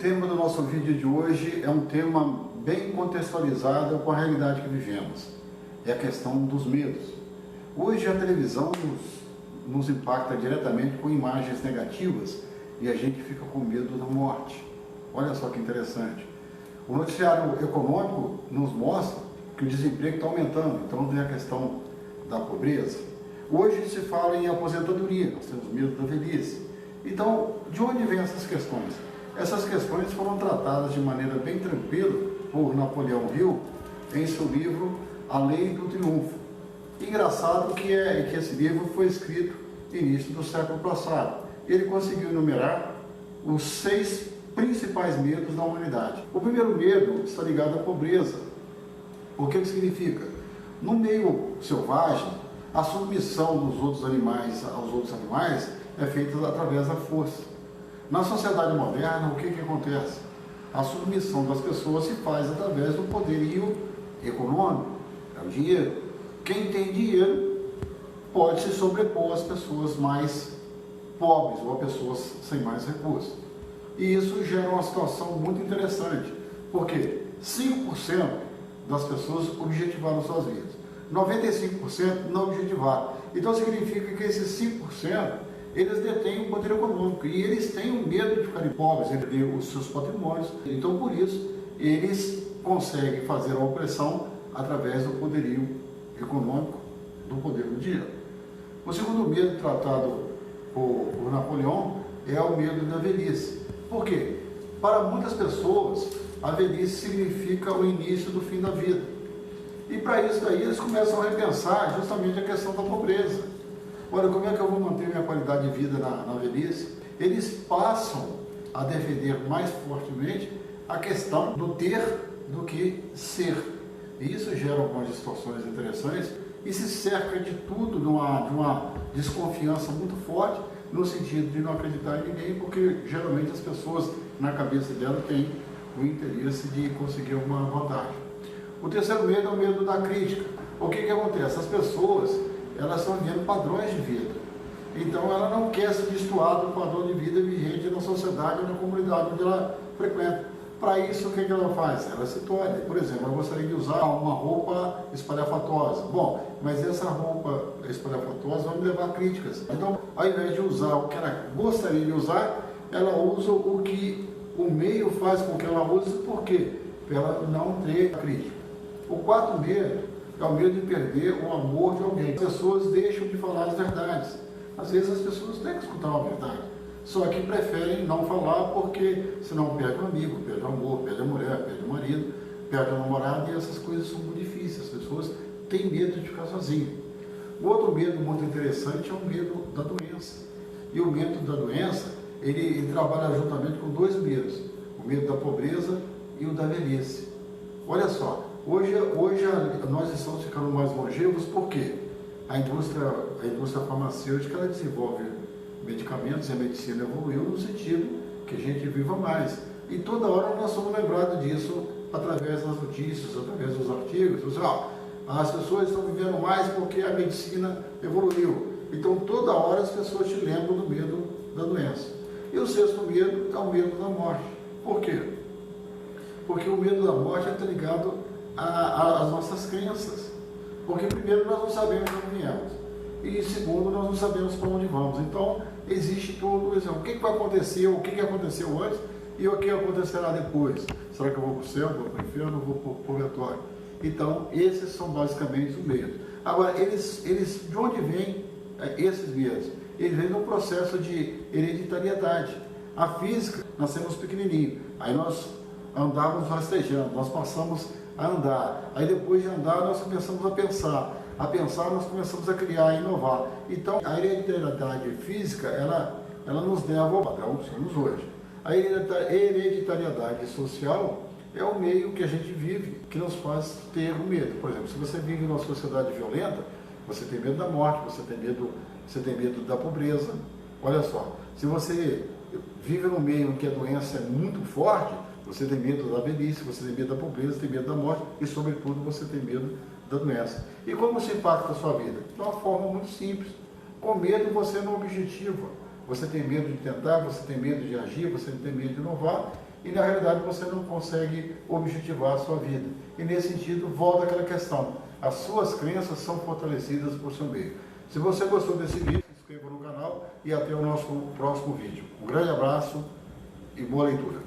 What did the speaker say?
tema do nosso vídeo de hoje é um tema bem contextualizado com a realidade que vivemos. É a questão dos medos. Hoje a televisão nos impacta diretamente com imagens negativas e a gente fica com medo da morte. Olha só que interessante. O noticiário econômico nos mostra que o desemprego está aumentando, então vem a questão da pobreza. Hoje se fala em aposentadoria, nós temos medo da velhice. Então, de onde vêm essas questões? Essas questões foram tratadas de maneira bem tranquila por Napoleão Hill em seu livro A Lei do Triunfo. Engraçado que esse livro foi escrito no início do século passado. Ele conseguiu enumerar os 6 principais medos da humanidade. O primeiro medo está ligado à pobreza. O que significa? No meio selvagem, a submissão dos outros animais aos outros animais é feita através da força. Na sociedade moderna, o que acontece? A submissão das pessoas se faz através do poderio econômico, é o dinheiro. Quem tem dinheiro pode se sobrepor às pessoas mais pobres ou a pessoas sem mais recursos. E isso gera uma situação muito interessante, porque 5% das pessoas objetivaram suas vidas, 95% não objetivaram. Então significa que esses 5% eles detêm o poder econômico e eles têm o medo de ficarem pobres, de perder os seus patrimônios. Então, por isso, eles conseguem fazer a opressão através do poderio econômico, do poder do dinheiro. O segundo medo tratado por Napoleão é o medo da velhice. Por quê? Para muitas pessoas, a velhice significa o início do fim da vida. E para isso daí, eles começam a repensar justamente a questão da pobreza. Olha, como é que eu vou manter minha qualidade de vida na velhice? Eles passam a defender mais fortemente a questão do ter do que ser. E isso gera algumas distorções interessantes e se cerca de tudo de uma desconfiança muito forte, no sentido de não acreditar em ninguém, porque geralmente as pessoas na cabeça dela têm o interesse de conseguir uma vantagem. O terceiro medo é o medo da crítica. O que acontece? As pessoas elas estão vivendo padrões de vida. Então ela não quer se destoar do padrão de vida vigente na sociedade ou na comunidade onde ela frequenta. Para isso, o que ela faz? Ela se torna. Por exemplo, ela gostaria de usar uma roupa espalhafatosa. Bom, mas essa roupa espalhafatosa vai me levar a críticas. Então, ao invés de usar o que ela gostaria de usar, ela usa o que o meio faz com que ela use. Por quê? Para ela não ter crítica. O quarto medo é o medo de perder o amor de alguém. As pessoas deixam de falar as verdades. Às vezes as pessoas têm que escutar uma verdade, só que preferem não falar porque senão perde um amigo, perde o amor, perde a mulher, perde o marido, perde a namorada, e essas coisas são muito difíceis. As pessoas têm medo de ficar sozinhas. O outro medo muito interessante é o medo da doença. E o medo da doença, ele trabalha juntamente com 2 medos, o medo da pobreza e o da velhice. Olha só, hoje nós estamos ficando mais longevos porque a indústria farmacêutica ela desenvolve medicamentos e a medicina evoluiu no sentido que a gente viva mais. E toda hora nós somos lembrados disso através das notícias, através dos artigos. As pessoas estão vivendo mais porque a medicina evoluiu. Então toda hora as pessoas te lembram do medo da doença. E o sexto medo é o medo da morte. Por quê? Porque o medo da morte está ligado às nossas crenças. Porque primeiro nós não sabemos de onde viemos. E segundo, nós não sabemos para onde vamos. Então, existe todo isso. O que vai acontecer, o que aconteceu antes e o que acontecerá depois. Será que eu vou para o céu, vou para o inferno, vou para o purgatório? Então, esses são basicamente os medos. Agora, eles de onde vêm esses medos? Eles vêm de um processo de hereditariedade. A física, nós temos pequenininho. Aí nós andávamos rastejando, nós passamos a andar. Aí depois de andar, nós começamos a pensar. A pensar, nós começamos a criar, a inovar. Então, a hereditariedade física, ela nos leva ao padrão que somos hoje. A hereditariedade social é o meio que a gente vive, que nos faz ter o medo. Por exemplo, se você vive numa sociedade violenta, você tem medo da morte, você tem medo da pobreza. Olha só, se você vive num meio em que a doença é muito forte, você tem medo da velhice, você tem medo da pobreza, tem medo da morte e, sobretudo, você tem medo da doença. E como isso impacta a sua vida? De uma forma muito simples. Com medo você não objetiva. Você tem medo de tentar, você tem medo de agir, você tem medo de inovar e na realidade você não consegue objetivar a sua vida. E nesse sentido, volta aquela questão, as suas crenças são fortalecidas por seu meio. Se você gostou desse vídeo, se inscreva no canal e até o nosso próximo vídeo. Um grande abraço e boa leitura.